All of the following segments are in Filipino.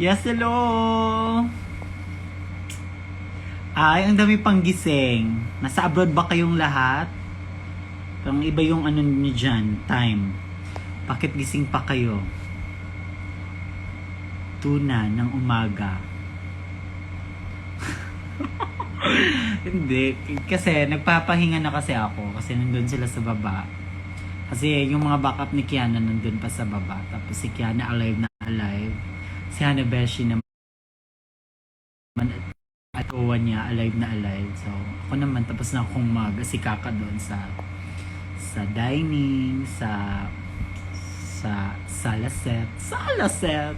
Yes, hello! Ay, ang dami pang gising. Nasa abroad ba kayong lahat? Parang iba yung ano niyo dyan, time. Bakit gising pa kayo? Tuna ng umaga. Hindi, kasi nagpapahinga na kasi ako kasi nandun sila sa baba. Kasi yung mga backup ni Kiana nandun pa sa baba. Tapos si Kiana alive na alive. Si Hanabeshi naman at Owa niya alive na alive. So ako naman tapos na akong mag-asikaka doon sa dining, sa sala set.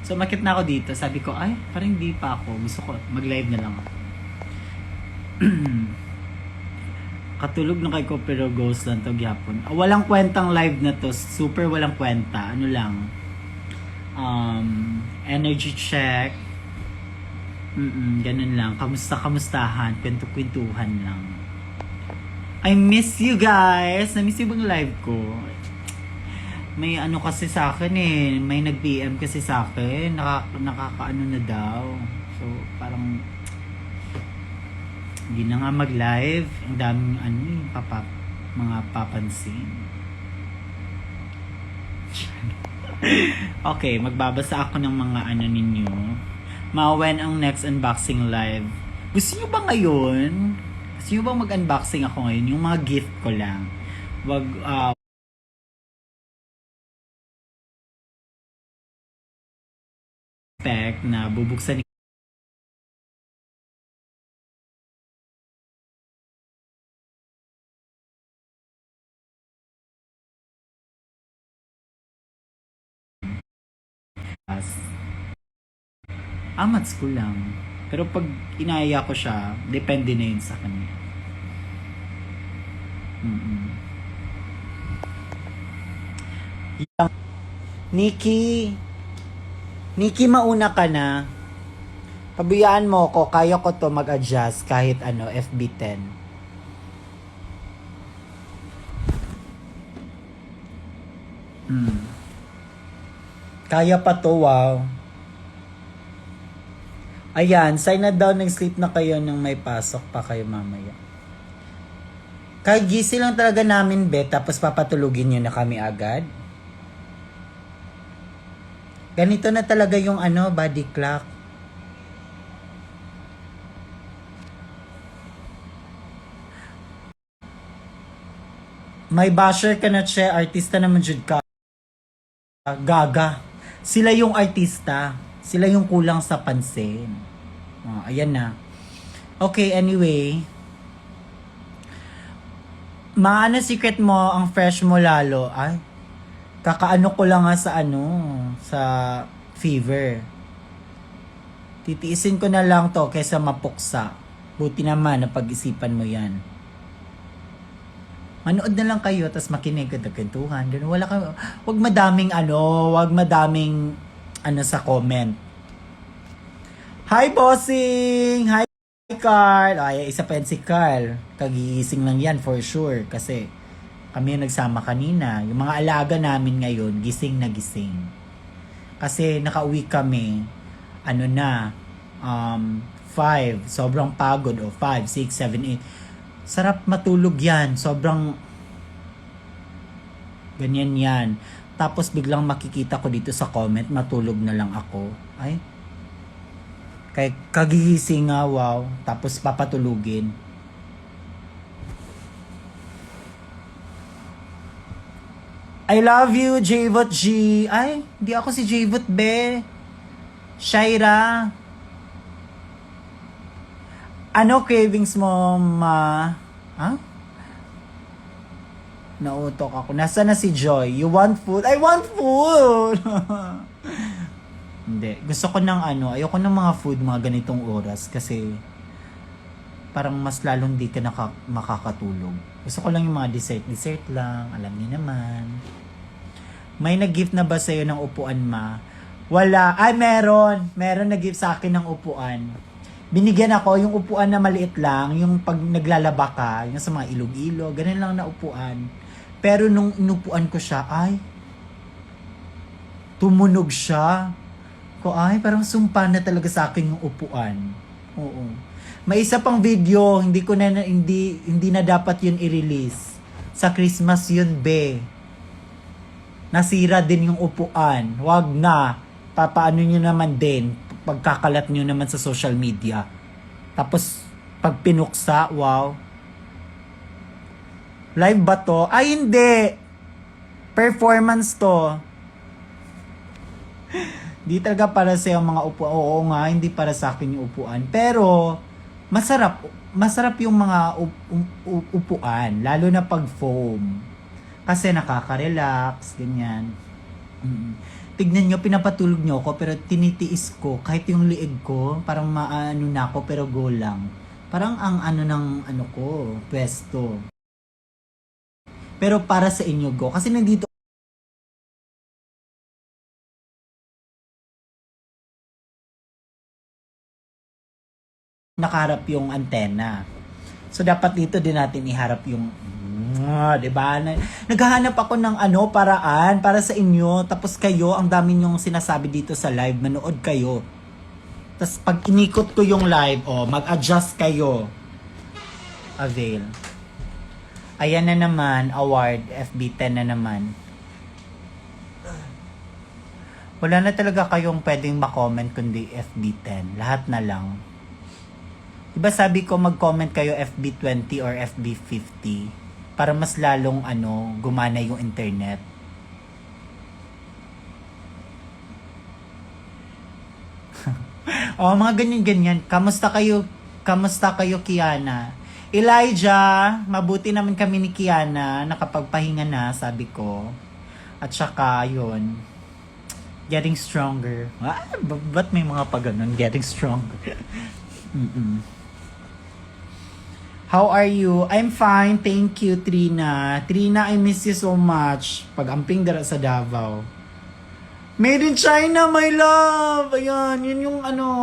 So makit na ako dito. Sabi ko, ay, parang hindi pa ako. Gusto ko mag-live na lang ako. Katulog na kay ko pero ghost lang to gyapon. Walang kwentang live na to. Super walang kwenta. Ano lang. Energy check. Ganun lang. Kamustahan. Kwento-kwentuhan lang. I miss you guys. Na-miss yung bang live ko. May ano kasi sa akin eh. May nag-PM kasi sa akin. Nakakaano na daw. So, parang hindi na nga mag-live. Ang daming ano eh, mga papansin. Okay, magbabasa ako ng mga ano ninyo. When ang next unboxing live. Gusto nyo ba ngayon? Gusto nyo ba mag-unboxing ako ngayon? Yung mga gift ko lang. Wag, expect na bubuksan as amats ko lang. Pero pag inaya ko siya, depende na yun sa kanya. Nikki, mauna ka na. Pabayaan mo ko, kaya ko to mag-adjust kahit ano, FB10. Kaya pa to, wow. Ayan, sign na daw nag-sleep na kayo nang may pasok pa kayo mamaya. Kahit gising lang talaga namin, bet, tapos papatulugin nyo na kami agad. Ganito na talaga yung ano, body clock. May basher ka na, che, artista naman jud ka. Gaga. Sila yung artista. Sila yung kulang sa pansin. Oh, ayan na. Okay, anyway. Maano secret mo, ang fresh mo lalo. Ay, kakaano ko lang nga sa ano, sa fever. Titiisin ko na lang to kaysa mapuksa. Buti naman na pag-isipan mo yan. Manood na lang kayo, tas makinig ka nagkwentuhan. Wala ka, wag madaming sa comment. Hi, bossing! Hi, Carl! Ay, isa pa yan si Carl. Kagigising lang yan for sure. Kasi kami yung nagsama kanina. Yung mga alaga namin ngayon, gising na gising. Kasi nakauwi kami, 5. Sobrang pagod. 5, 6, 7, 8. Sarap matulog yan. Sobrang ganyan yan. Tapos biglang makikita ko dito sa comment, matulog na lang ako. Ay, kay kagigising nga, wow. Tapos papatulugin. I love you, Jvot G. Ay, hindi ako si Jvot, be. Shaira. Ano cravings mo, ma? Ha? Nautok ako. Nasa na si Joy? You want food? I want food! Hindi. Gusto ko ng ayoko ng mga food mga ganitong oras kasi parang mas lalong di ka makakatulog. Gusto ko lang yung mga dessert lang. Alam niyo naman. May nag-gift na ba sa'yo ng upuan, ma? Wala. Ay, meron. Meron nag-gift sa akin ng upuan. Binigyan ako yung upuan na maliit lang, yung pag naglalaba ka, yung sa mga ilog-ilog, ganun lang na upuan. Pero nung inupuan ko siya, ay, tumunog siya. ko, ay, parang sumpa na talaga sa akin yung upuan. Oo. May isa pang video, hindi na dapat yun i-release. Sa Christmas yun, be. Nasira din yung upuan. Wag na. Papaano nyo naman din, pagkakalat nyo naman sa social media. Tapos, pag pinuksa, wow. Live ba to? Ay, hindi. Performance to. Di talaga para sa mga upuan. Oo nga, hindi para sa akin yung upuan. Pero, masarap yung mga upuan. Lalo na pag foam. Kasi nakaka-relax, ganyan. Tignan nyo, pinapatulog nyo ako, pero tinitiis ko, kahit yung liig ko, parang maano na ako, pero go lang. Parang ang ano ng ano ko, pwesto. Pero para sa inyo, go. Kasi nandito nakaharap yung antena. So, dapat dito din natin iharap yung diba? Naghahanap ako ng paraan para sa inyo. Tapos kayo, ang dami nyong sinasabi dito sa live. Manood kayo. Tapos pag inikot ko yung live, mag-adjust kayo. Avail. Ayan na naman, award, FB10 na naman. Wala na talaga kayong pwedeng ma-comment kundi FB10. Lahat na lang. Diba sabi ko mag-comment kayo FB20 or FB50 para mas lalong gumana yung internet. Mga ganyan-ganyan. Kamusta kayo? Kamusta kayo, Kiana? Elijah, mabuti naman kami ni Kiana. Nakapagpahinga na, sabi ko. At saka, yun. Getting stronger. Ba't may mga pag-ganon? Getting stronger. How are you? I'm fine. Thank you, Trina. Trina, I miss you so much. Pag-amping dara sa Davao. Made in China, my love! Ayan, yun yung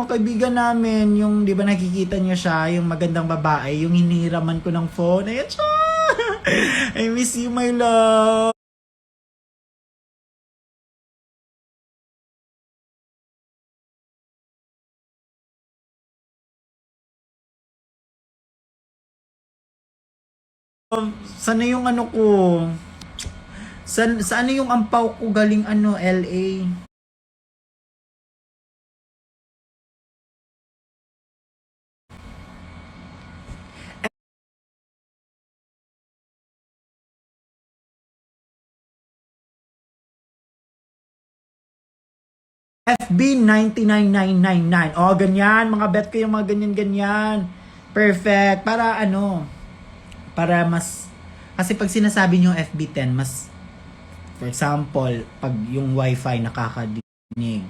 kaibigan namin. Yung, di ba nakikita niyo siya, yung magandang babae, yung hinihiraman ko ng phone. Ayan siya! I miss you, my love! Sana yung ko? Sa yung ampaw ko galing LA? FB 99999. Ganyan. Mga bet ko yung mga ganyan-ganyan. Perfect. Para para mas, kasi pag sinasabi nyo FB10, mas, for example, pag yung wifi nakakadinig,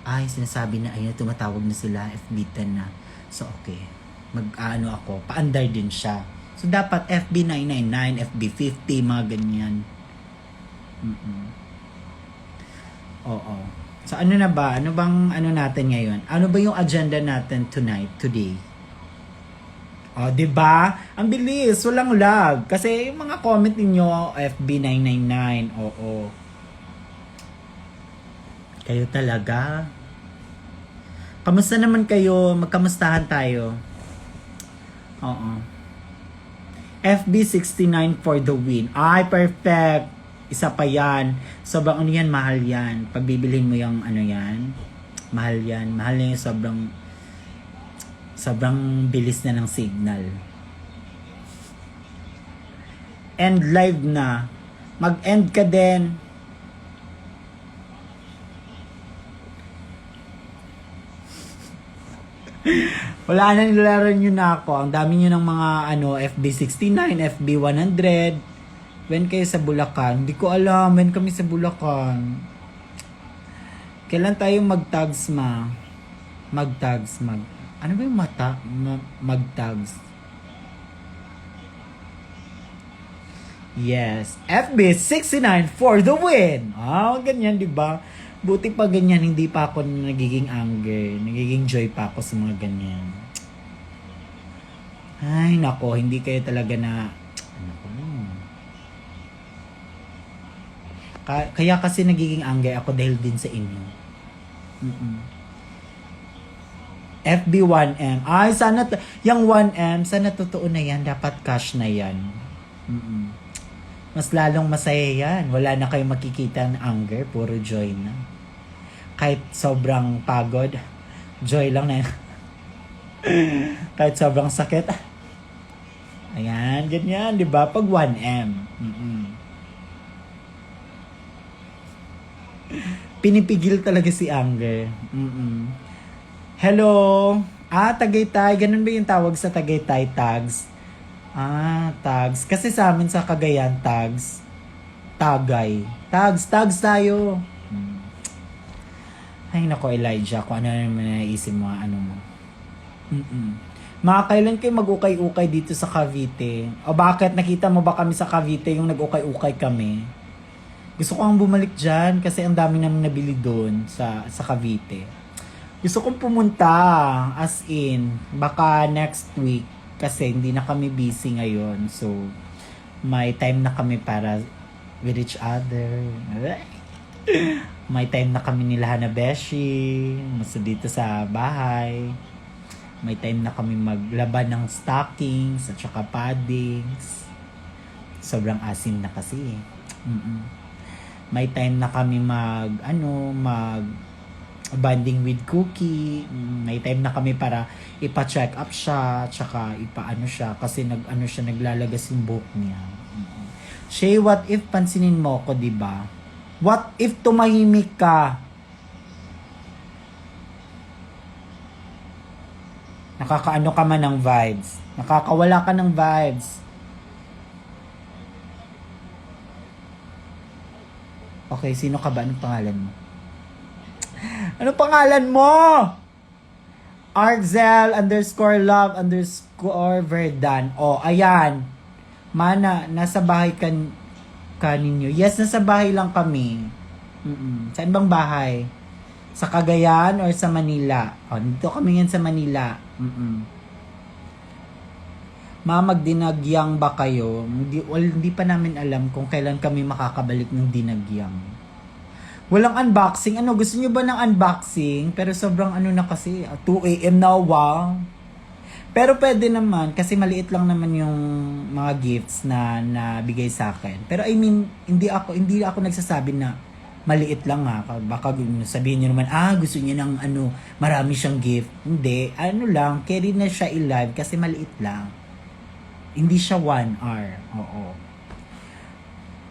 ay, sinasabi na, ayun, tumatawag na sila, FB10 na. So, okay. Ako, paandar din siya. So, dapat FB999, FB50, mga ganyan. Oo. So, ano na ba? Ano bang natin ngayon? Ano ba yung agenda natin today? 'Di ba? Ang bilis, walang lag. Kasi yung mga comment niyo FB999. Oo. Kayo talaga. Kamusta naman kayo? Magkamustahan tayo. Oo. FB69 for the win. Ay, perfect. Isa pa yan. Sobrang yan, mahal yan. Pag bibilhin mo yung yan, mahal yan. Mahal yan yung sobrang bilis na ng signal. End live na. Mag-end ka din. Wala na, nilaro nyo na ako. Ang dami nyo ng mga FB69, FB100. When kayo sa Bulacan? Hindi ko alam. When kami sa Bulacan? Kailan tayo mag-tags ano ba yung mag-tags? Yes. FB69 for the win. Ganyan, di ba? Buti pa ganyan, hindi pa ako nagiging anger. Nagiging joy pa ako sa mga ganyan. Ay, nako, hindi kayo talaga na... Kaya kasi nagiging anger ako dahil din sa inyo. Mm-mm. FB 1M. Ay, sana, yung 1M, sana totoo na yan. Dapat cash na yan. Mm-mm. Mas lalong masaya yan. Wala na kayong makikita ng anger. Puro joy na. Kahit sobrang pagod, joy lang na. Kahit sobrang sakit. Ayan, ganyan. Diba? Pag 1M. Mm-mm. Pinipigil talaga si anger. Mm-mm. Hello? Tagaytay. Ganun ba yung tawag sa Tagaytay, tags? Tags. Kasi sa amin sa Cagayan, tags. Tagay. Tags tayo. Ay, nako, Elijah. Kung ano naman naisip mo, ano mo. Mga kailan kayo mag-ukay-ukay dito sa Cavite? O bakit? Nakita mo ba kami sa Cavite yung nag-ukay-ukay kami? Gusto ko ang bumalik dyan kasi ang dami namin nabili doon sa Cavite. Gusto kong pumunta, as in, baka next week kasi hindi na kami busy ngayon. So, may time na kami para with each other. May time na kami nila Hanabeshi, maso dito sa bahay. May time na kami maglaban ng stockings at saka paddings. Sobrang asim na kasi. May time na kami mag bonding with Cookie. May time na kami para ipa-check up siya, tsaka ipa-ano siya kasi naglalagas yung buhok niya. Shay, what if pansinin mo ko, 'di ba? What if tumahimik ka? Nakakaano ka man ng vibes. Nakakawala ka ng vibes. Okay, sino ka ba? Anong pangalan mo? Anong pangalan mo? Argzel_love_Verdan. Oh, ayan. Mana, nasa bahay ka ninyo. Yes, nasa bahay lang kami. Saan bang bahay? Sa Cagayan or sa Manila? Oh, dito kami ngayon sa Manila. Magdinagyang ba kayo? Hindi pa namin alam kung kailan kami makakabalik ng dinagyang. Walang unboxing. Gusto nyo ba ng unboxing? Pero sobrang na kasi, 2 AM na, wow. Pero pwede naman, kasi maliit lang naman yung mga gifts na nabigay sa akin. Pero I mean, hindi ako nagsasabi na maliit lang ha. Baka sabihin nyo naman, gusto niya ng marami siyang gift. Hindi, lang, carry na siya i-live kasi maliit lang. Hindi siya 1 hour. Oo.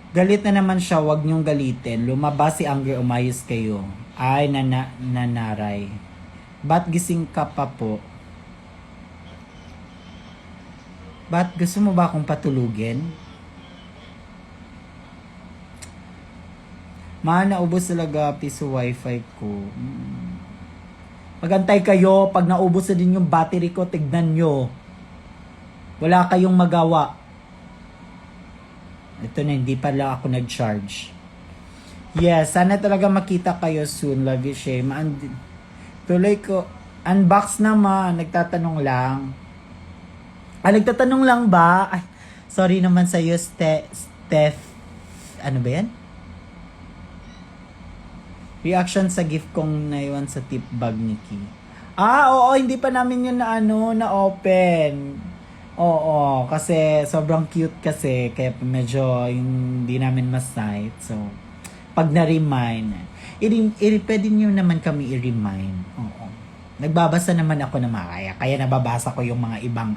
Galit na naman siya, wag niyong galitin. Lumabas si Anger, umayos kayo. Ay, nanaray. Ba't gising ka pa po? Ba't gusto mo ba akong patulugin? Naubos talaga piso wifi ko. Magantay kayo, pag naubos na din yung battery ko, tignan nyo. Wala kayong magawa. Ito na, hindi pala ako nag-charge. Yes, sana talaga makita kayo soon. Love you, Shay. Tuloy ko. Unbox naman. Nagtatanong lang. Nagtatanong lang ba? Ay, sorry naman sa'yo, Steph. Ano ba yan? Reaction sa gift kong naiwan sa tip bag ni Ki. Oo, hindi pa namin yun na open. Oo, kasi sobrang cute kasi, kaya medyo hindi namin mas-sight. So, pag na-remind, pwede nyo naman kami i-remind. Oo. Nagbabasa naman ako ng kaya nababasa ko yung mga ibang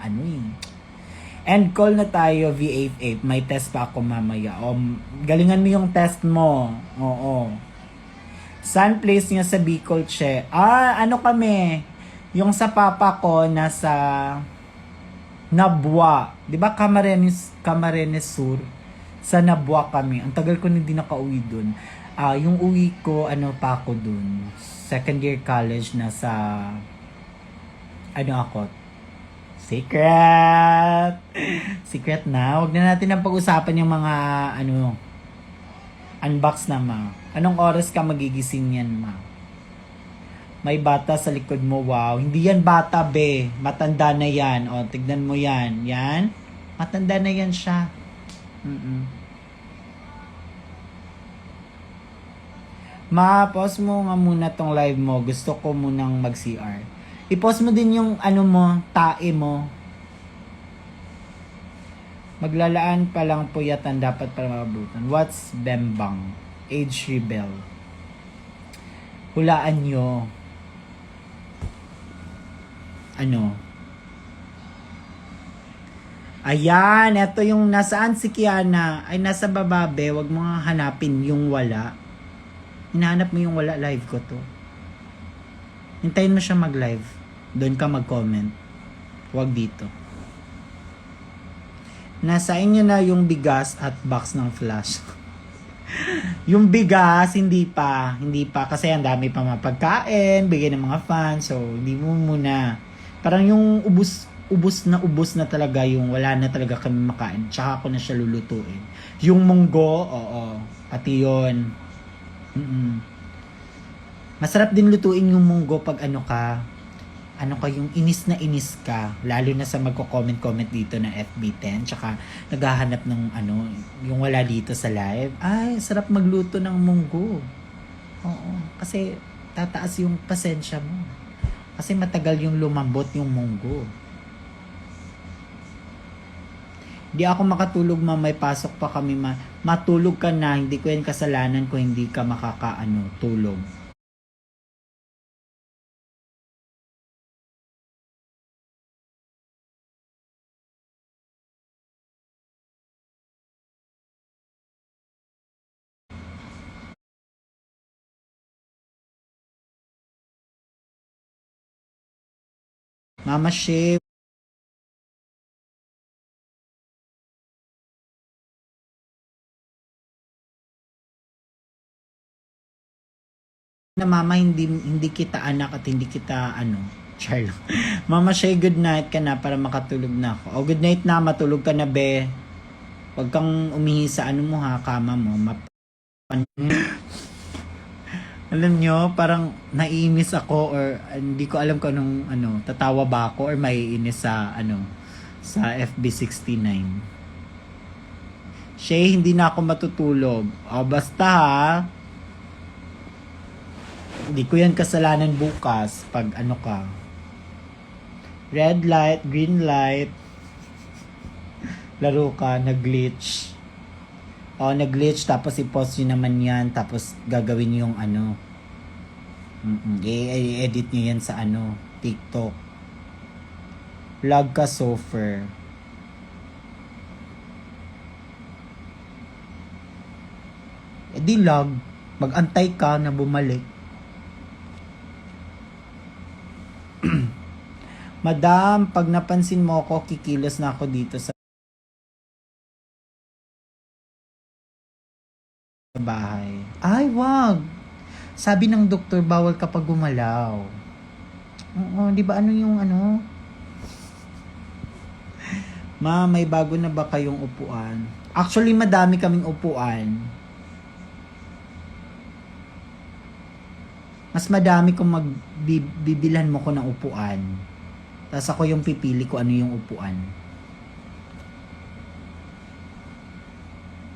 And call na tayo, V88. May test pa ako mamaya. Galingan mo yung test mo. Oo. Saan place niya sa Bicol, Che? Kami? Yung sa papa ko, nasa Nabwa. Di ba Camarines Sur? Sa Nabwa kami. Ang tagal ko hindi nakauwi dun. Yung uwi ko, pa ako dun. Second year college na sa Secret! Secret na. Huwag na natin ang pag-usapan yung mga unbox na, ma. Anong oras ka magigising yan, ma? May bata sa likod mo, wow. Hindi yan bata, be. Matanda na yan. O, tignan mo yan. Yan. Matanda na yan siya. Ma-pause mo nga muna tong live mo. Gusto ko munang mag-CR. I-pause mo din yung ano mo, tae mo. Maglalaan pa lang puyatan dapat para makabutan. What's Bembang? Age Rebel. Hulaan nyo. Ano? Ayan, eto yung nasaan si Kiana. Ay, nasa bababe. Wag mo nga hanapin yung wala. Hinahanap mo yung wala, live ko to. Hintayin mo siya mag-live. Doon ka mag-comment. Wag dito. Nasa inyo na yung bigas at box ng flash. Yung bigas, hindi pa. Hindi pa. Kasi ang dami pa mapagkain, bigay ng mga fans. So, hindi mo muna. Parang yung ubus na talaga yung wala na talaga kami makain. Tsaka ako na siya lulutuin. Yung munggo, oo. Pati yun. Masarap din lutuin yung munggo pag ano ka yung inis na inis ka. Lalo na sa magko-comment dito na FB10. Tsaka naghahanap ng yung wala dito sa live. Ay, sarap magluto ng munggo. Oo. Kasi tataas yung pasensya mo. Kasi matagal yung lumambot yung munggo. Di ako makatulog may pasok pa kami matulog ka na, hindi ko yan kasalanan kung hindi ka tulog. Mama Shea, na mama hindi kita anak at hindi kita Charlo. Mama Shay, good night ka na para makatulog na ako. O good night na, matulog ka na be. Huwag kang umihi sa mo ha, kama mo. Alam nyo, parang naiinis ako or hindi ko alam kung anong tatawa ba ako or maiinis sa sa FB69. Shay, hindi na ako matutulog. O basta ha, hindi ko yan kasalanan bukas pag ka. Red light, green light. Laro ka, nag-glitch. O, nag-glitch, tapos i-post nyo naman yan, tapos gagawin yung i-edit nyo yan sa TikTok. Lag ka, Sofer. E di lag. Mag-antay ka na bumalik. Madam, pag napansin mo ako, kikilos na ako dito sa bahay. Ay, wag! Sabi ng doktor, bawal kapag gumalaw. Oo, di ba yung Ma, may bago na ba kayong upuan? Actually, madami kaming upuan. Mas madami kung magbibilan mo ko ng upuan. Tapos ako yung pipili ko ano yung upuan.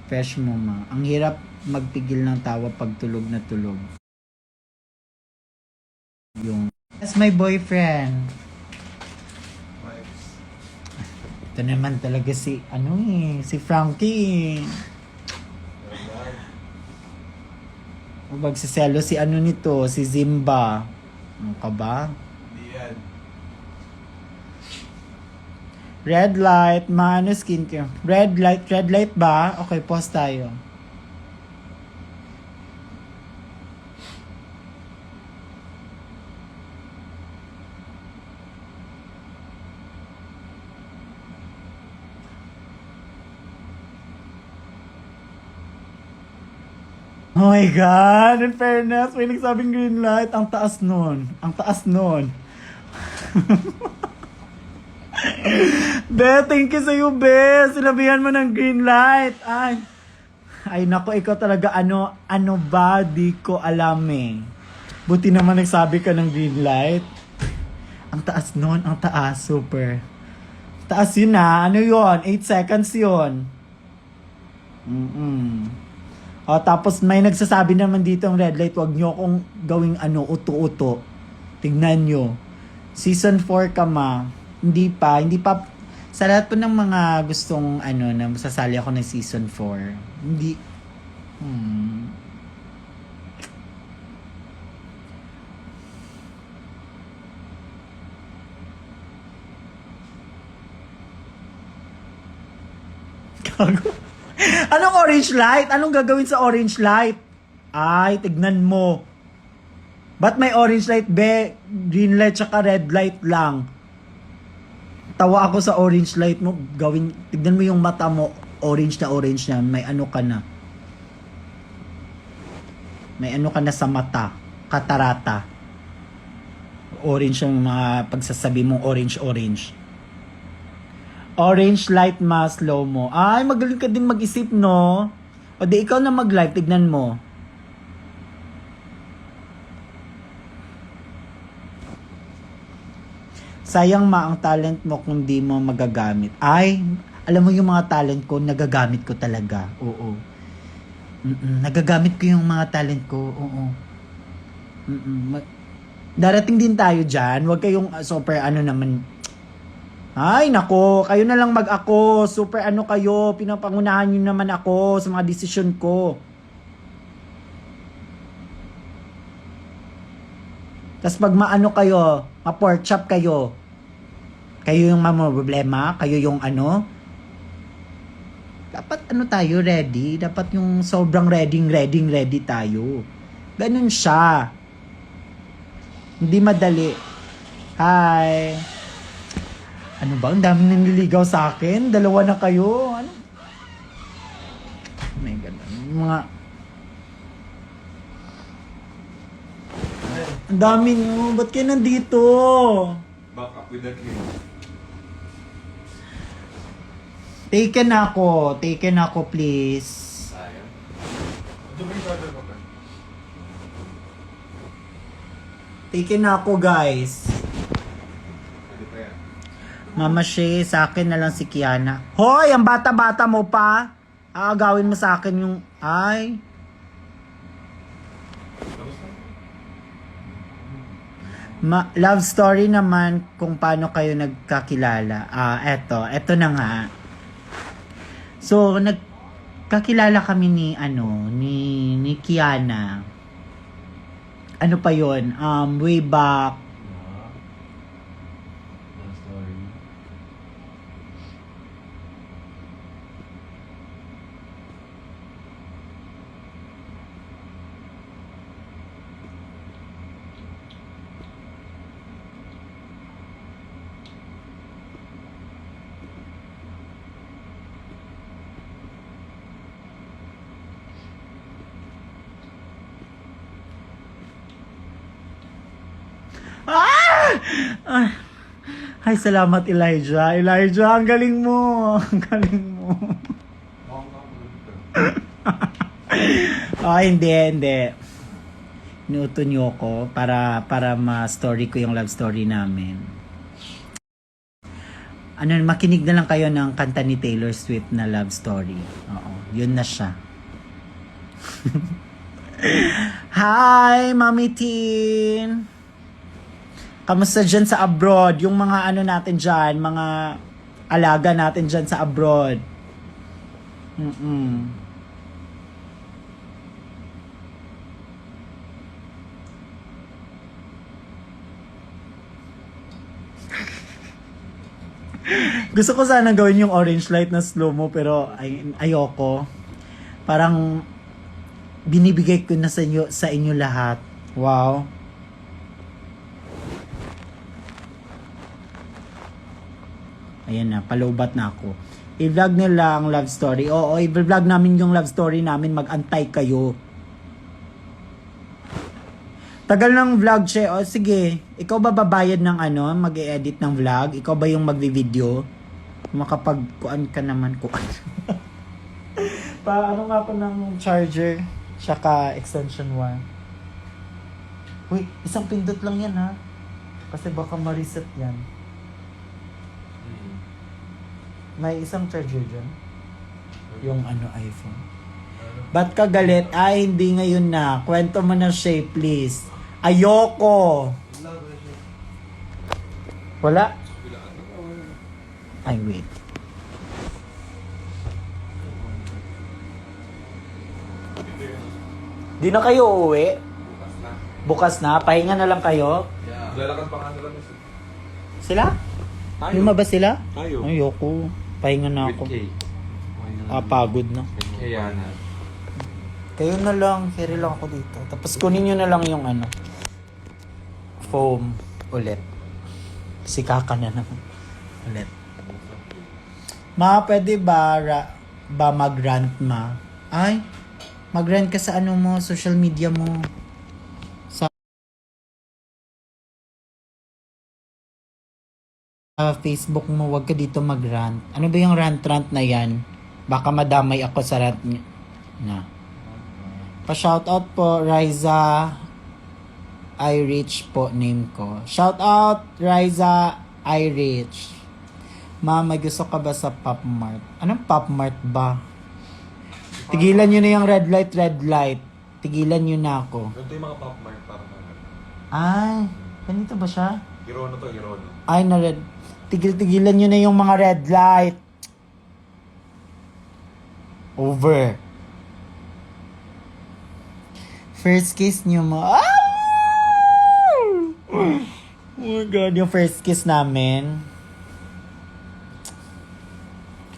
Fresh mo ma. Ang hirap magpigil ng tawa pag tulog na tulog. That's my boyfriend. Ito naman talaga si si Frankie. Magsiselo si nito, si Zimba. Ano ka ba? Red light, skincare. Red light ba? Okay, pause tayo. Oh my God! In fairness, may nagsabing green light. Ang taas nun. Be, thank you sa'yo, Be. Sinabihan mo ng green light. Ay nako, ikaw talaga ba? Di ko alam eh. Buti naman nagsabi ka ng green light. Ang taas nun, super. Taas yun na, yun? 8 seconds yun. O, tapos may nagsasabi naman dito ang red light, wag nyo akong gawing uto-uto. Tignan nyo. Season 4 ka ma. Hindi pa. Sa lahat po ng mga gustong na masasali ako ng season 4. Hindi. Gago. Anong orange light? Anong gagawin sa orange light? Ay, tignan mo. Ba't may orange light, be? Green light tsaka red light lang. Tawa ako sa orange light mo. Tignan mo yung mata mo. Orange na. May ka na. May ka na sa mata. Katarata. Orange yung mga pagsasabi mong orange. Orange light mas slow mo. Ay, magaling ka din mag-isip, no? O di ikaw na mag-live, tignan mo. Sayang ma ang talent mo kung di mo magagamit. Ay, alam mo yung mga talent ko, nagagamit ko talaga. Oo. Nagagamit ko yung mga talent ko. Oo. Darating din tayo dyan. Huwag kayong super naman. Ay, nako, kayo na lang mag-ako. Super kayo, pinapangunahan nyo naman ako sa mga desisyon ko. Tapos pag kayo, ma-pork chop kayo. Kayo yung problema, kayo yung Dapat tayo, ready. Dapat yung sobrang ready tayo. Ganun siya. Hindi madali. Hi. Ano ba? Ang daming nanliligaw sa akin. 2 na kayo. Ano? Oh my God. Mga... Ang dami nyo. Ba't kayo nandito? Back up with the king. Taken ako, please. Sayang. Ito ba yung order ko ka? Taken ako, guys. Pwede pa yan. Mama Shea, sa akin na lang si Kiana. Hoy, ang bata-bata mo pa. Aagawin mo sa akin yung... Ay. Love story naman kung paano kayo nagkakilala. Eto na nga. So, nagkakilala kami ni Kiana. Ano pa yon? Way back. Love story. Ay, salamat Elijah. Elijah, ang galing mo. Ang galing mo. Hindi. Inuuto niyo ako para ma-story ko yung love story namin. Makinig na lang kayo ng kanta ni Taylor Swift na love story. Oo, yun na siya. Hi, Mami Teen! Kamusta dyan sa abroad? Yung mga natin dyan, mga alaga natin dyan sa abroad. Gusto ko sana gawin yung orange light na slow-mo pero ayoko. Parang binibigay ko na sa inyo lahat. Wow. Ayan na, palowbat na ako. I-vlog nila ang love story. Oo, i-vlog namin yung love story namin. Mag-antay kayo. Tagal ng vlog siya. O sige, ikaw ba babayad ng mag-i-edit ng vlog? Ikaw ba yung magvi-video? Makapag-kuan ka naman. Kuan. Paano nga po ng charger? Tsaka extension 1. Uy, isang pindot lang yan ha. Kasi baka ma-reset yan. May isang charger dyan. Yung iPhone. Ba't ka galit? Ay, hindi ngayon na. Kwento mo na, Shay, please. Ayoko. Wala? Ay, wait. Di na kayo uuwi? Bukas na. Bukas na? Pahinga na lang kayo? Yeah. Lalakad pa nga nila. Sila? Lumabas sila? Tayo. Ayoko. Pahinga na ako. Pagod na. Kaya na. Kayo na lang. Carry lang ako dito. Tapos kunin nyo na lang yung ano. Foam. Ulit. Sikaka na naman. Ulit. Ma, pwede ba, mag-rant ma? Ay, mag-rant ka sa ano mo, social media mo. Sa Facebook mo, wag ka dito mag-rant. Ano ba yung rant na yan? Baka madamay ako sa rant na. Pa-shoutout po, Riza iRich po name ko. Shoutout, Riza iRich. Ma, may gusto ka ba sa Pop Mart? Anong Pop Mart ba? Tigilan nyo na yung red light. Tigilan nyo na ako. Ganito yung mga pop mark para mga. Ay, ganito ba siya? Irono to, irono. Ay, na red. Tigilan nyo na yung mga red light. Over. First kiss nyo mo. Ah! Oh my God, yung first kiss namin.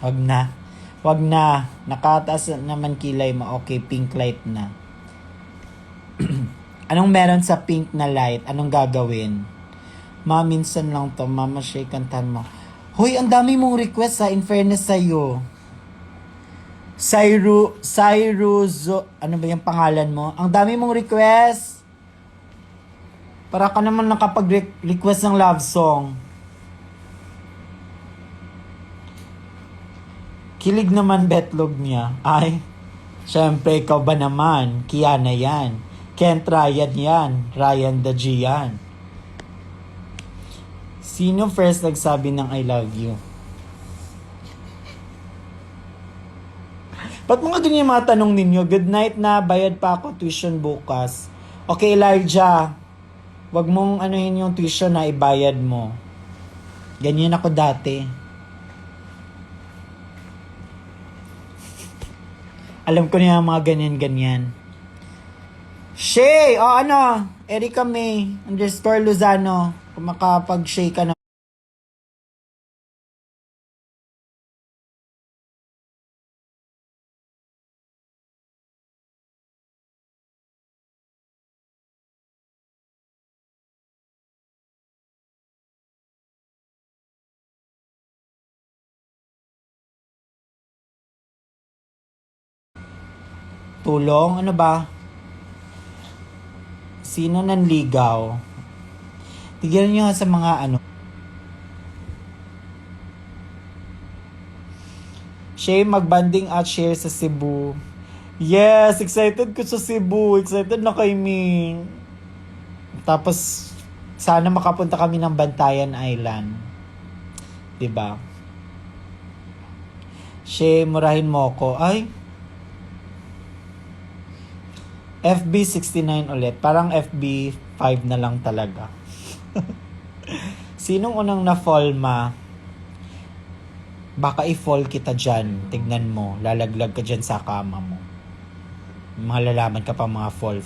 Wag na. Wag na. Nakataas naman kilay mo. Okay, pink light na. Anong meron sa pink na light? Anong gagawin? Ma, minsan lang to. Mama, shake kantan mo. Hoy, ang dami mong request ha. In fairness sa'yo. Ano ba yung pangalan mo? Ang dami mong request. Para ka naman nakapag-request ng love song. Kilig naman betlog niya. Ay, syempre ikaw ba naman? Kiana yan. Kent Ryan yan. Ryan the G yan. Sino first nagsabi ng I love you? Ba't mga ganyan yung mga tanong ninyo? Good night na, bayad pa ako tuition bukas. Okay, Elijah. Wag mong anuhin yung tuition na ibayad mo. Ganyan ako dati. Alam ko na yung mga ganyan-ganyan. Shay! O ano? Erica May _ Lozano. Kung makapag-Shay ka na. Tulong? Ano ba? Sino nanligaw? Tignan nyo sa mga ano. Shay, magbanding at share sa Cebu. Yes! Excited ko sa Cebu. Excited na kay Ming. Tapos, sana makapunta kami ng Bantayan Island. 'Di ba? Shay, murahin mo ako. Ay, FB 69 ulit. Parang FB 5 na lang talaga. Sinong unang na-fall, ma? Baka i-fall kita dyan. Tignan mo. Lalaglag ka dyan sa kama mo. Malalaman ka pa mga fall.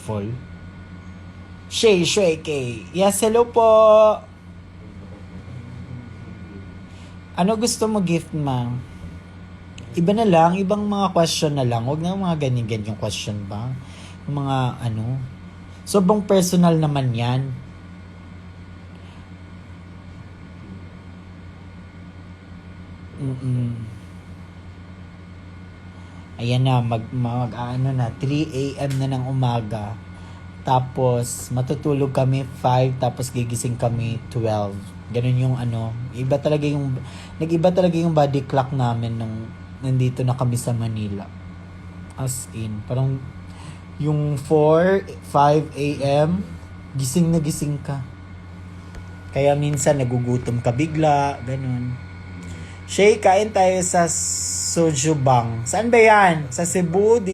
Shay, yes, hello po. Ano gusto mo gift, ma? Iba na lang. Ibang mga question na lang. Huwag na mga ganyan-ganyang question ba? Mga ano, sobrang personal naman yan. Ayan na, ano na, 3 a.m. na ng umaga. Tapos, matutulog kami 5, tapos gigising kami 12. Ganun yung ano, nag-iba talaga yung body clock namin nung nandito na kami sa Manila. As in, parang yung 5 a.m., gising na gising ka. Kaya minsan nagugutom ka bigla, ganun. Shay, kain tayo sa Soju Bang. Saan ba yan? Sa Cebu?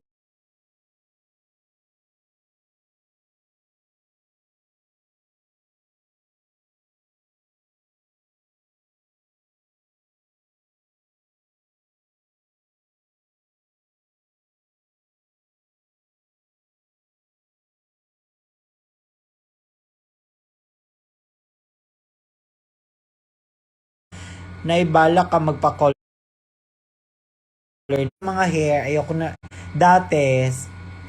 naibala ka magpa-color. Mga hair, ayoko na. Dati,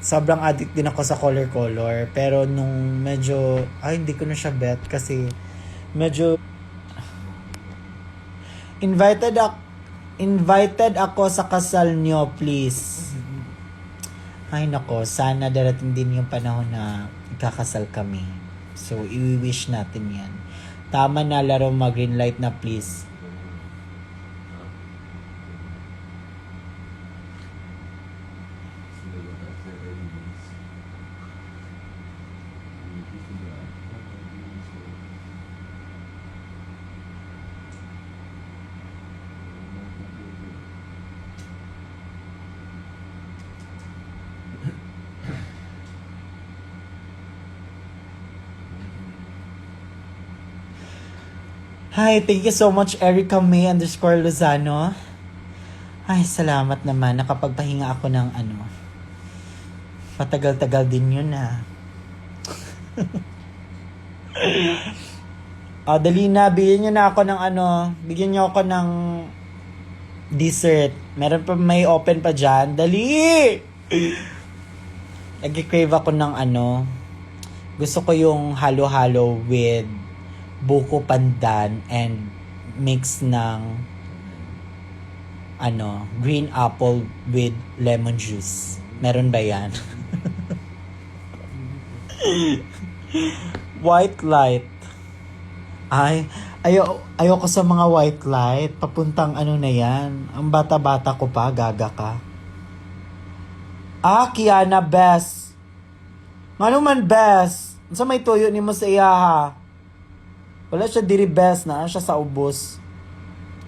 sobrang addict din ako sa color. Pero nung medyo, hindi ko na siya bet kasi medyo invited ako sa kasal nyo, please. Ay nako, sana darating din yung panahon na ikakasal kami. So, i-wish natin yan. Tama na laro, mag-green light na please. Hi, thank you so much Erica May _Lozano. Ay, salamat naman. Nakapagpahinga ako ng patagal-tagal din yun dali na, bigyan nyo na ako ng bigyan nyo ako ng dessert. Meron pa, may open pa dyan. Dali! Nag-crave ako ng gusto ko yung halo-halo with buko pandan and mix ng green apple with lemon juice. Meron ba yan? White light. Ay, ayoko sa mga white light. Papuntang na yan. Ang bata-bata ko pa, gaga ka. Kiana, best. Ano man best? Sa may tuyo ni mo sa iyaha. Wala siya diri best na siya sa ubos.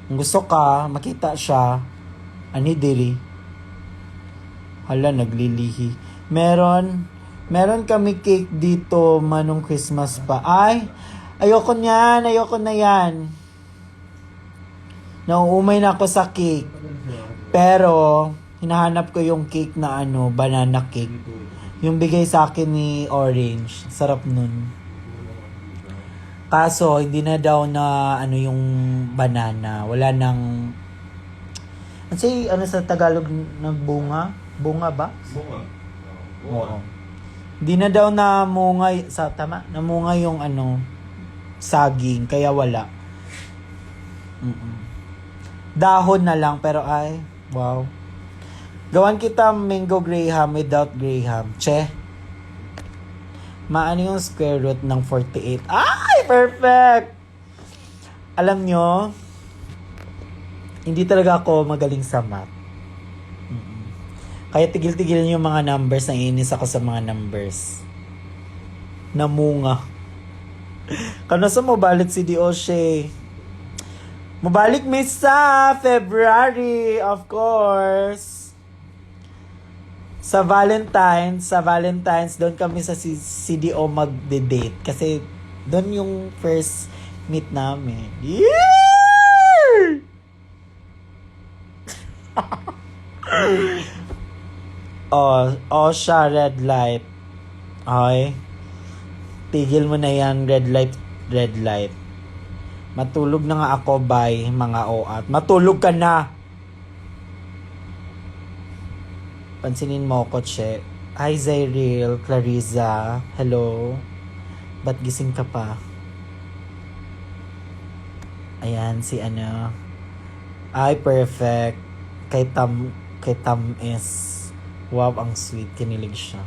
Kung gusto ka, makita siya. Ani diri. Hala, naglilihi. Meron kami cake dito manong Christmas pa. Ay, ayoko na yan. Nauumay na ako sa cake. Pero, hinahanap ko yung cake na banana cake. Yung bigay sa akin ni Orange. Sarap nun. Kaso, hindi na daw na yung banana. Wala nang... sa Tagalog nagbunga? Bunga ba? Bunga. Oo. Hindi na daw namunga, namunga yung saging, kaya wala. Dahon na lang, pero wow. Gawan kita mango graham without graham. Che. Maano yung square root ng 48? Ay, perfect! Alam nyo, hindi talaga ako magaling sa math. Kaya tigil-tigil yung mga numbers. Naiinis ako sa mga numbers. Namunga. Kano sa mabalik si Dioshe? Mabalik may sa February, of course. Sa Valentine's, doon kami sa CDO magde-date. Kasi doon yung first meet namin. Yeah! siya, red light. Okay. Tigil mo na yan, red light. Matulog na nga ako, bye, mga oat. Matulog ka na! Pansinin mo ko, che. Hi, Zyril, Clariza. Hello. Ba't gising ka pa? Ayan, si Ay, perfect. Kay Tam is... Wow, ang sweet. Kinilig siya.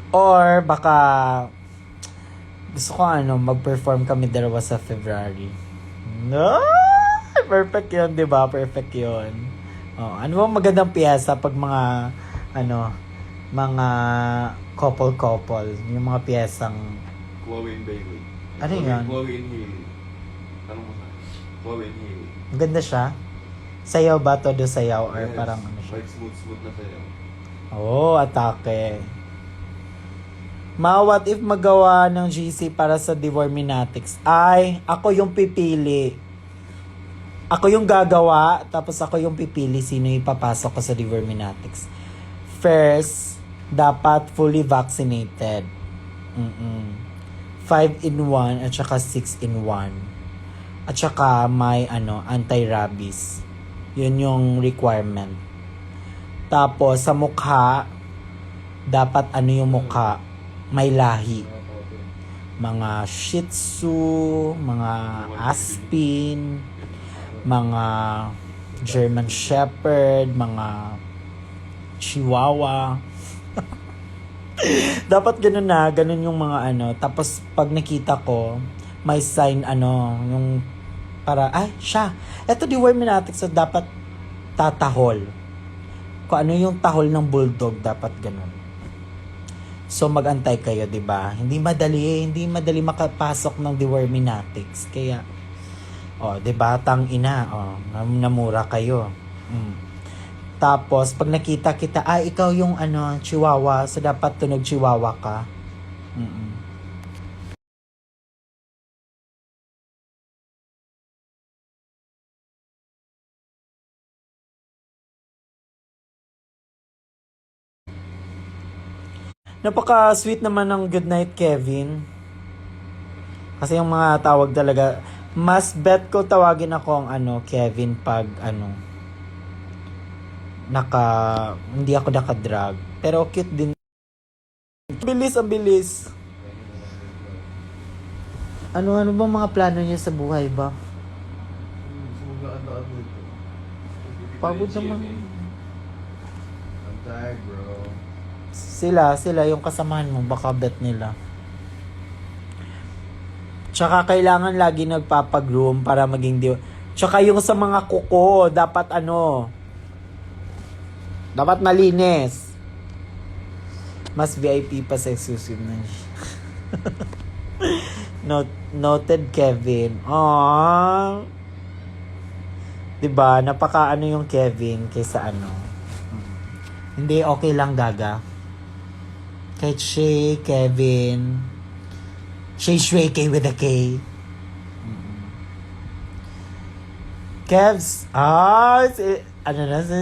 Or, baka... Gusto ko mag-perform kami dalawa sa February. No! Perfect yun, di ba? Perfect yun. Ano bang magandang piyesa pag mga, mga couple. Yung mga piyesang... Chloe and Bailey. Ano yan? Chloe and Hailey. Ano mo sa? Chloe and Hailey. Maganda siya. Sayaw ba? Todo sayaw? Or Yes. parang siya? Like smooth na sayo. Atake. What if magawa ng GC para sa Deworminatics? Ay, ako yung pipili. Ako yung gagawa, tapos ako yung pipili sino ipapasok ko sa Deworminatics. First, dapat fully vaccinated. 5-in-1 at saka 6-in-1. At saka may anti-rabies. Yun yung requirement. Tapos sa mukha, dapat yung mukha, may lahi. Mga Shih Tzu, mga Aspin, mga German Shepherd, mga Chihuahua. Dapat ganun yung mga Tapos pag nakita ko, may sign yung para, siya. Eto deworming natin, so dapat tatahol. Kung ano yung tahol ng bulldog, dapat ganun. So magantay kayo, 'di ba? Hindi madali makapasok ng deworminatics. Kaya 'di ba, tang ina, namura kayo. Tapos pag nakita kita, ikaw yung chihuahua, so dapat tunog chihuahua ka. Napaka-sweet naman ng Goodnight Kevin. Kasi yung mga tawag talaga, mas bet ko tawagin ako ang Kevin pag hindi ako naka-drug. Pero cute din. Ang bilis. Ano ba mga plano niya sa buhay ba? Pagod naman. I'm tired, bro. Sila yung kasamahan mo, baka bet nila. Tsaka kailangan lagi nagpapagroom para maging Tsaka yung sa mga kuko, dapat dapat malinis. Mas VIP pa sa exclusive na siya. Noted Kevin. Aww. Diba, napaka yung Kevin kaysa Hindi, okay lang gaga. Kahit Shay, Kevin. Shay, K with a K. Kevs,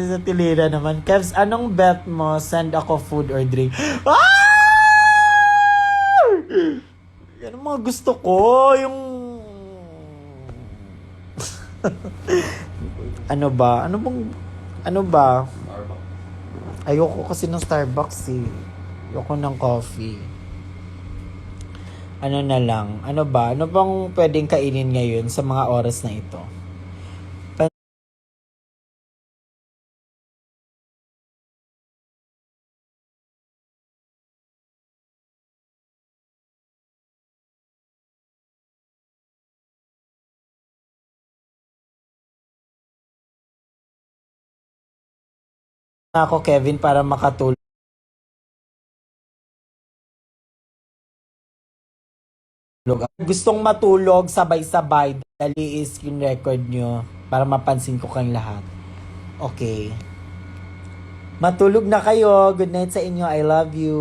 sa tilira naman. Kevs, anong bet mo? Send ako food or drink. Yan ang mga gusto ko. Yung... Ano ba? Starbucks. Ayoko kasi ng Starbucks eh. Ayoko ng coffee. Ano na lang? Ano ba? Ano bang pwedeng kainin ngayon sa mga oras na ito? Ako, Kevin, para makatulog. Gustong matulog sabay-sabay, dali is yung record nyo para mapansin ko kayong lahat. Okay. Matulog na kayo. Good night sa inyo. I love you.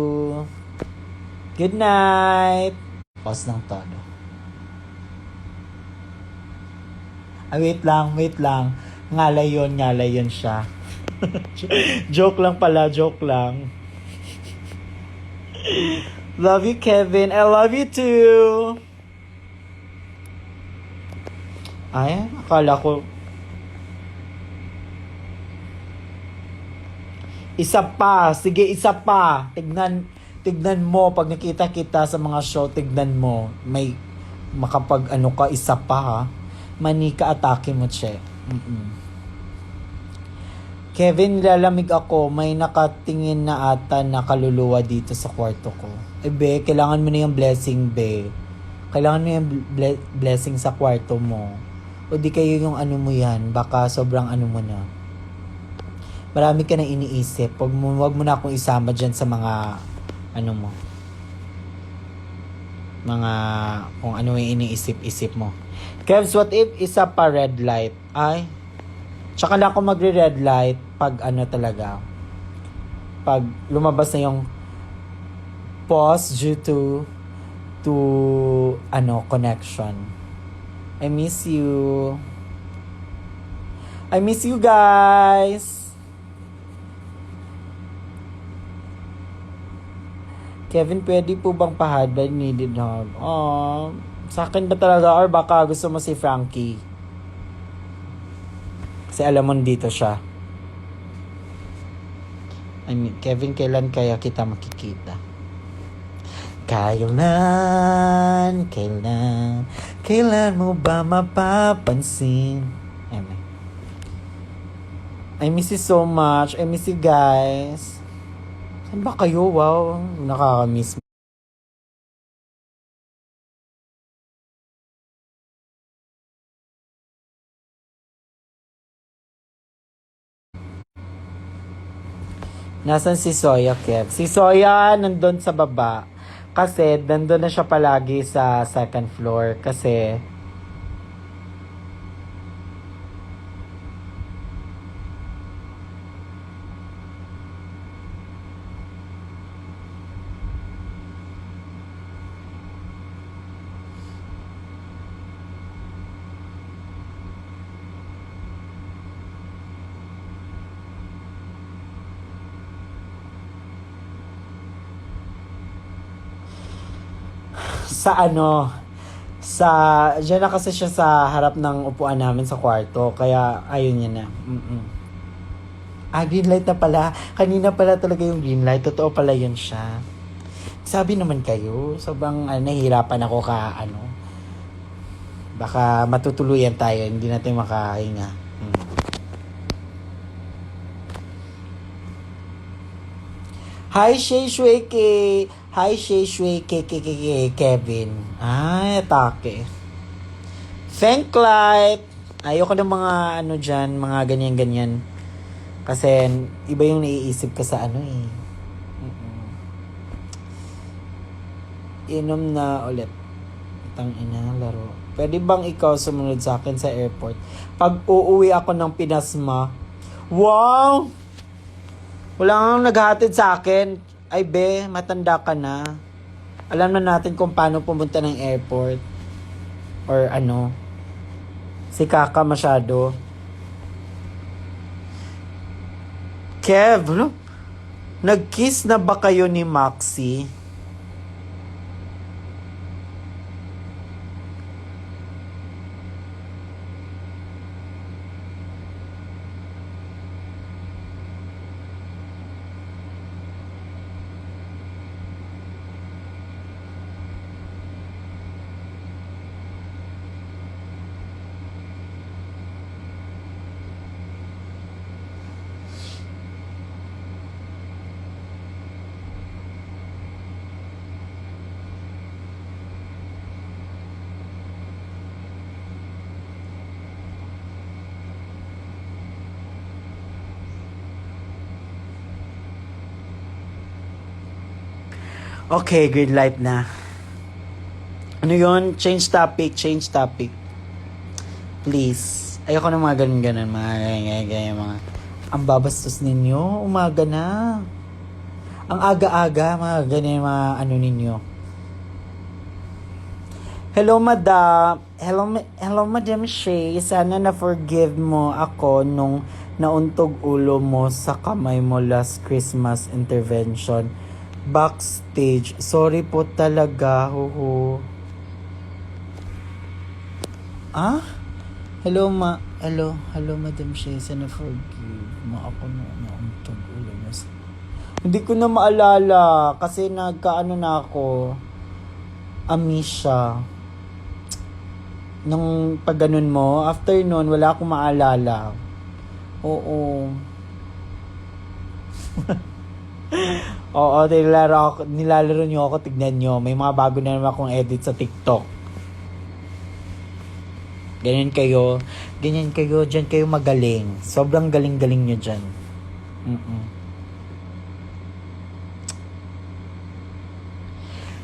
Good night. Pause ng todo. Wait lang. Ngalay yun siya. Joke lang pala. Love you, Kevin. I love you too. Ay, akala ko. Isa pa. Sige, isa pa. Tignan mo. Pag nakita kita sa mga show, tignan mo. May ka, isa pa ha. Manika, atake mo, che. Kevin, nilalamig ako. May nakatingin na ata na kaluluwa dito sa kwarto ko. Be, kailangan mo na yung blessing, be. Kailangan mo yung blessing sa kwarto mo. O di kayo yung mo yan. Baka sobrang mo na. Marami ka na iniisip. Wag mo na akong isama dyan sa mga mo. Mga kung ano yung iniisip-isip mo. Kevs, what if isa pa red light? Ay, tsaka lang ako magre-red light pag talaga. Pag lumabas na yung pause due to connection. I miss you. I miss you guys. Kevin, pwede po bang pahadad needed hug? Sa akin ba talaga or baka gusto mo si Frankie? Kasi alam mo dito siya. I mean, Kevin, kailan kaya kita makikita? Kailan mo ba mapapansin? Amen. I miss you so much. I miss you guys. Saan ba kayo? Wow, nakakamiss. Nasaan si Soya, Kev? Si Soya nandun sa baba. Kasi nandun na siya palagi sa second floor. Kasi diyan na kasi siya sa harap ng upuan namin sa kwarto. Kaya, ayun yun na. Green light na pala. Kanina pala talaga yung green light. Totoo pala yun siya. Sabi naman kayo, sobrang nahihirapan ako baka matutuluyan tayo. Hindi natin makahinga. Hi, Shay Shui K. Hi, Shay Shui K. Kevin. Ay, atake. Thank light. Ayoko ng mga dyan, mga ganyan-ganyan. Kasi iba yung naiisip ko sa Inom na ulit. Tangina, laro. Pwede bang ikaw sumunod sa akin sa airport? Pag uuwi ako ng Pinasma, wow! Wala kang naghahatid sa akin. Ay be, matanda ka na. Alam na natin kung paano pumunta ng airport. Or si Kaka masyado. Kev, nag-kiss na ba kayo ni Maxi? Okay, green light na. Ano yun? Change topic. Please. Ayoko ng mga ganun-ganun. Mga ganyan, mga... Ang babastos ninyo. Umaga na. Ang aga-aga. Mga ganyan, mga ninyo. Hello, madam. Hello, Madam Shay. Sana na-forgive mo ako nung nauntog ulo mo sa kamay mo last Christmas intervention. Backstage. Sorry po talaga. Hello, Madam Shay. Sana forgive mo ako nauntog ulo mo. Hindi ko na maalala kasi na ako. Amisha. Nung pag ganun mo, after nun, wala akong maalala. Oo. Oo, nilalaro nyo ako, tignan nyo. May mga bago na naman akong edit sa TikTok. Ganyan kayo, dyan kayo magaling. Sobrang galing-galing nyo dyan.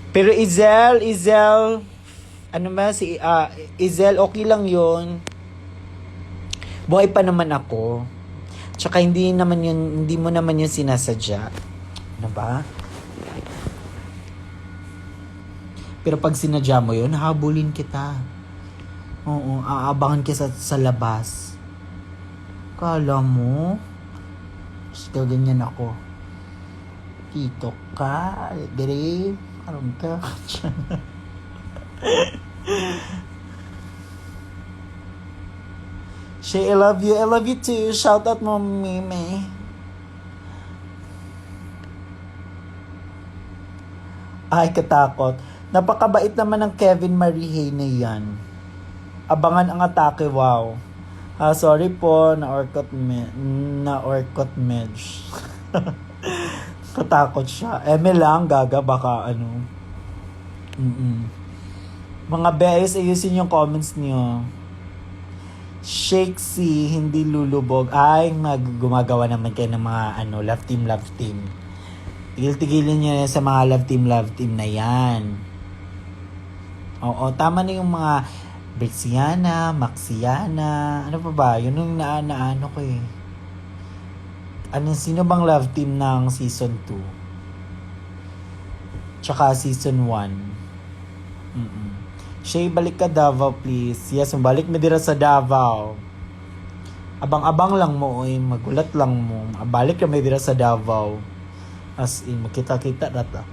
Pero Izel, Izel, okay lang yun. Buhay pa naman ako. Tsaka hindi mo naman yun sinasadya. Ano ba? Pero pag sinadya mo yun, habulin kita. Oo, aabangan kita sa labas. Kala mo? Tapos gaganyan ako. Tito ka. Dere. Aram ka. Shay, I love you. I love you too. Shout out mo, Mimi. Ay, katakot. Napakabait naman ng Kevin Marie na yan. Abangan ang atake, wow. Sorry po, na-orcot medj. Katakot siya. Eme lang, gaga, baka ano. Mga bees, ayusin yung comments niyo. Shake C, hindi lulubog. Ay, gumagawa naman kayo ng mga love team. Tigil-tigilin nyo yan sa mga love team na yan. Oo, tama na yung mga Bexiana, Maxiana, ano pa ba? Yun yung naano ko eh. Sino bang love team ng season 2? Tsaka season 1. Shay, balik ka Davao please. Yes, balik mo dira sa Davao. Abang-abang lang mo, magulat lang mo. Balik ka mo dira sa Davao. As in, makita-kita data.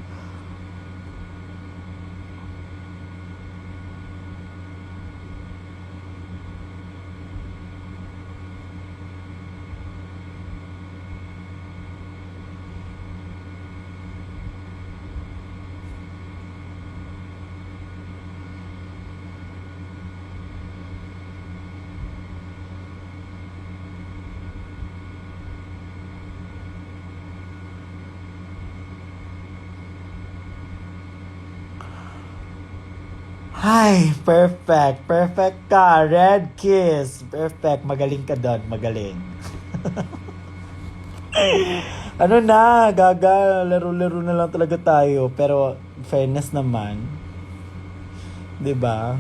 Ay, perfect. Perfect ka. Red kiss. Perfect. Magaling ka doon. Magaling. Ano na, gaga. Laro-laro na lang talaga tayo. Pero, fairness naman. 'Di ba?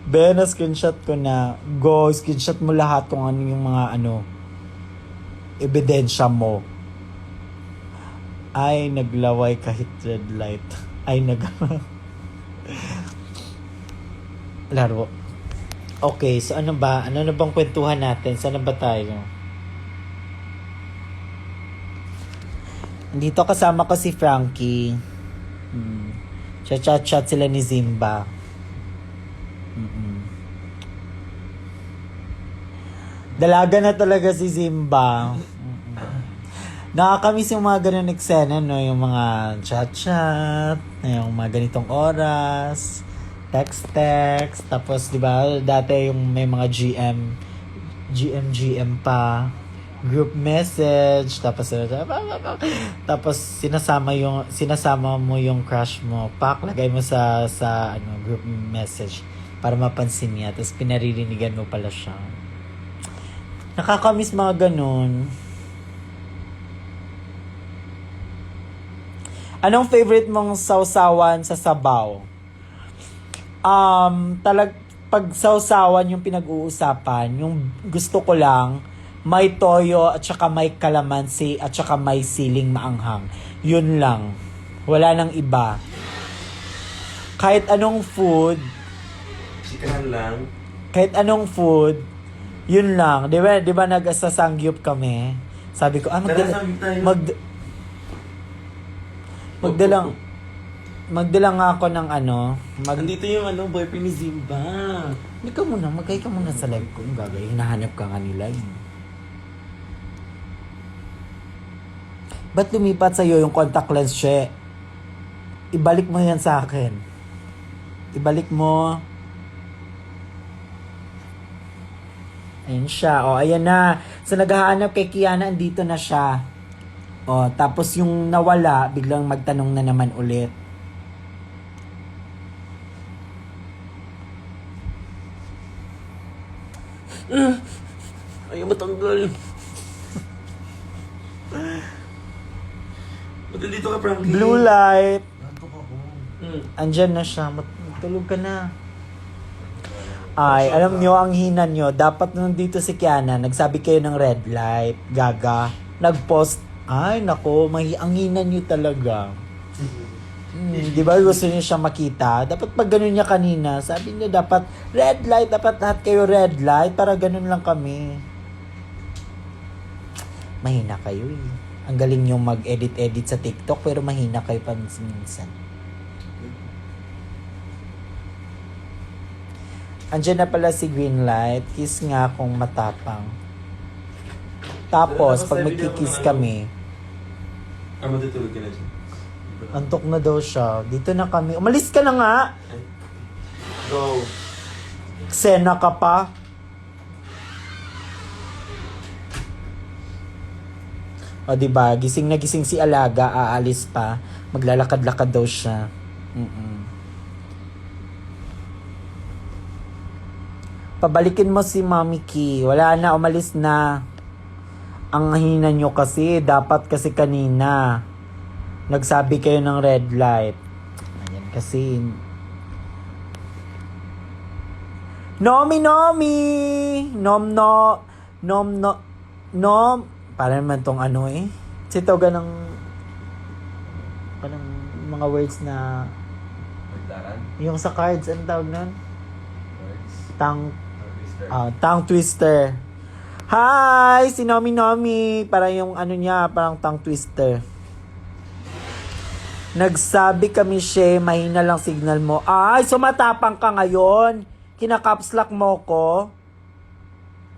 Ben, screenshot ko na. Go, screenshot mo lahat kung ano yung mga ebidensya mo. Ay, naglaway kahit red light. Ay, laro. Okay, so ano ba? Ano na bang kwentuhan natin? Saan na ba tayo? Dito kasama ko si Frankie. Chat sila ni Zimba. Dalaga na talaga si Zimba. Nakakamiss yung mga ganun eksena, no? Yung mga chat, yung mga ganitong oras. Text, tapos 'di ba dati yung may mga GM pa, group message, tapos sinasama mo yung crush mo, lagay mo sa group message para mapansin niya, tapos pinaririnig mo pala siya. Nakakamiss mga ganun. Anong favorite mong sausawan sa sabaw? Pag sausawan yung pinag-uusapan, yung gusto ko lang, may toyo at saka may kalamansi at saka may siling maanghang. Yun lang. Wala nang iba. Kahit anong food, Sikahan lang. kahit anong food, yun lang. Di ba nag-sasangyup kami? Sabi ko, magdala nga ako ng Andito yung boyfriend ni Zimba. Hindi ka muna, magkay ka muna sa live ko. Yung gagay, hinahanap ka nga nila. Ba't lumipat sa'yo yung contact lens, She? Ibalik mo yan sa akin. Ibalik mo. Ayan siya. O, ayan na. So, naghahanap kay Kiana, andito na siya. O, tapos yung nawala, biglang magtanong na naman ulit. Ayaw matanggal. Ba't dito ka, Frankie? Blue light. Nantok ako. Andyan na siya. Matulog ka na. Ay, alam nyo, ang hina nyo. Dapat nung dito si Kiana, nagsabi kayo ng red light. Gaga. Nag-post. Ay, nako. Ang hina nyo talaga. Di ba gusto niyo siya makita? Dapat pag ganun niya kanina, sabi niya dapat red light, dapat lahat kayo red light para ganun lang kami. Mahina kayo eh. Ang galing yung mag-edit-edit sa TikTok pero mahina kayo pa minsan. Andiyan na pala si Greenlight. Kiss nga kung matapang. Tapos, pag magkikiss kami, Matutulog ka na dyan. antok na daw siya. Dito na kami. Umalis ka na nga! Go. Ksena ka pa. O diba, gising na gising si Alaga, aalis pa. Maglalakad-lakad daw siya. Pabalikin mo si Mami Ki. Wala na, umalis na. Ang hina nyo kasi, dapat kasi kanina. Nagsabi kayo ng red light. Ayan kasi. Nomi! Nom. Para naman tong ano eh. Sitoga ng parang mga words na Magdaran. yung sa cards, ang tawag nun? Words. Tongue twister. Hi! Si Nomi. Parang yung ano niya, parang tongue twister. Nagsabi kami siya, mahina lang signal mo. Ay, sumatapang ka ngayon. Kinakapslak mo ko.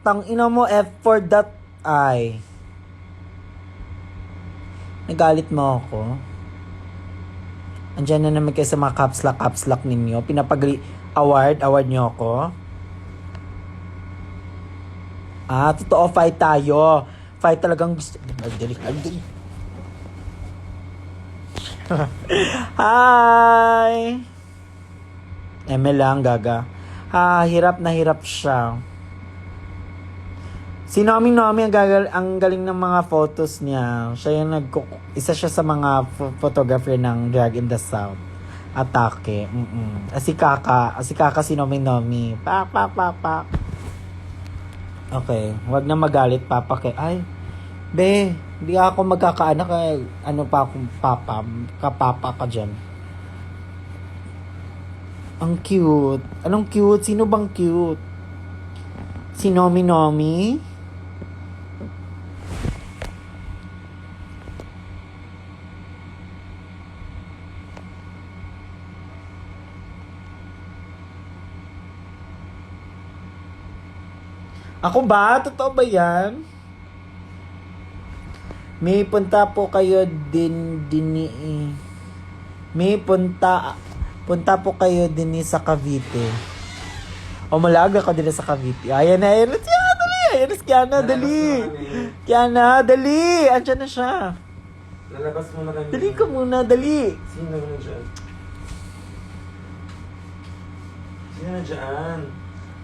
Tangina mo, F for that. Ay. Nagalit mo ako. Andiyan na naman kayo sa mga kapslak ninyo. Award nyo ako. Totoo, fight tayo. Fight talagang gusto. Dali. Hi! Eme lang, gaga. Hirap na hirap siya. Si Nomi, ang galing ng mga photos niya. Siya yung isa siya sa mga photographer ng Drag in the South. Atake. Si Kaka si Nomi. Pak. Okay, wag na magalit, Papa. Ay, be, di ako magkakaanak. Ano pa akong kapapa ka dyan. Ang cute. Anong cute? Sino bang cute? Si Nomi? Ako ba? Totoo ba yan? May punta po kayo punta po kayo din sa Cavite. O malaga ka din sa Cavite. Ayan na, dali. Kiana, dali. Andiyan na siya. Lalabas muna kami. Dali ka muna, dali. Sino na dyan? Sino na dyan?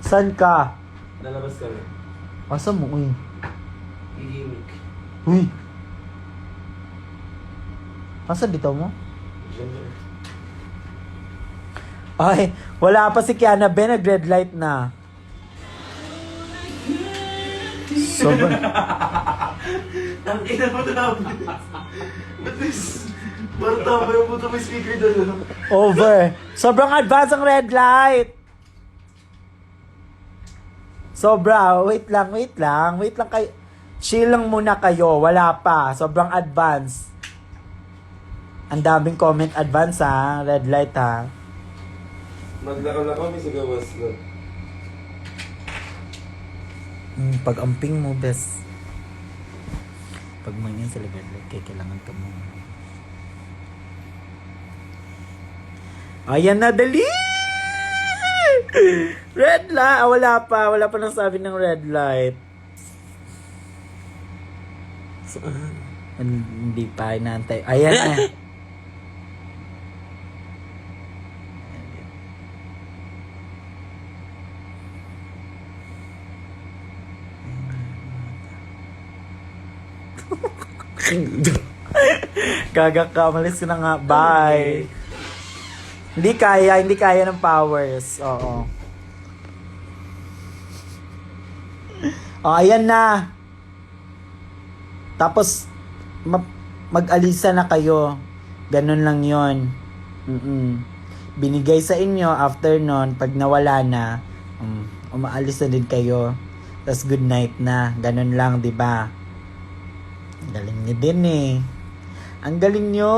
San ka? Lalabas kami. Asa mo, uy? Ihimik. Uy! Asa dito mo? Dyan yun. Ay, wala pa si Kiana Ben, nag-red light na. Sobrang... Ang ina mo na. Ba't tama yung puto may speaker doon? Over. Sobrang advance ang red light. Sobra. Wait lang kayo. Chill lang muna kayo. Wala pa. Sobrang advance. Ang daming comment advance ha. Red light ha. Maglakaw-lakaw, may sigawas doon. Pag-amping mo, best. Pag manyan sa red light, kailangan ka mo. Ayan na, dali! Red light. Wala pa nang sabi ng red light. So, hindi pa inaantay. Ayan na. Gaga ka, malis ka na nga. Bye. Hindi kaya ng powers. Oo. Ayan na. Tapos, mag-alisa na kayo. Ganun lang yon. Binigay sa inyo, after nun, pag nawala na, umaalis na din kayo. Tapos good night na. Ganun lang, di ba? Galing niyo din eh. Ang galing niyo.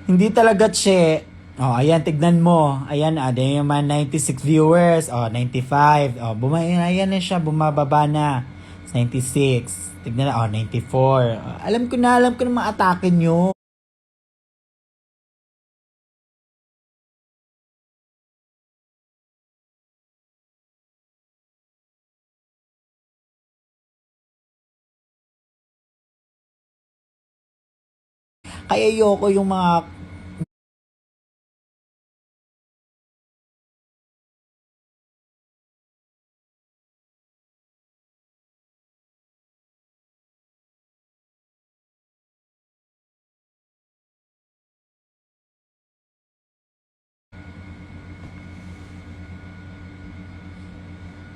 Hindi talaga, che. Oh, ayan, tignan mo. Ayan, ayan yung mga 96 viewers. Oh, 95. Oh, ayan na siya, bumababa na. 96. Tignan na, oh, 94. Oh, alam ko na mga atake nyo. Kaya ayoko yung mga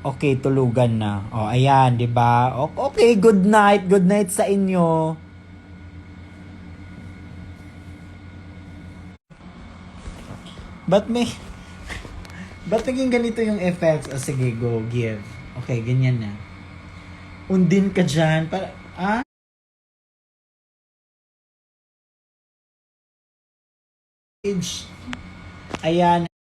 okay, tulugan na. Oh, ayan, 'di ba? Okay, good night. Good night sa inyo. Ba't may Ba't naging ganito yung effects? O sige, go, give. Okay, ganyan na. Undin ka dyan. Para, age. Ayan.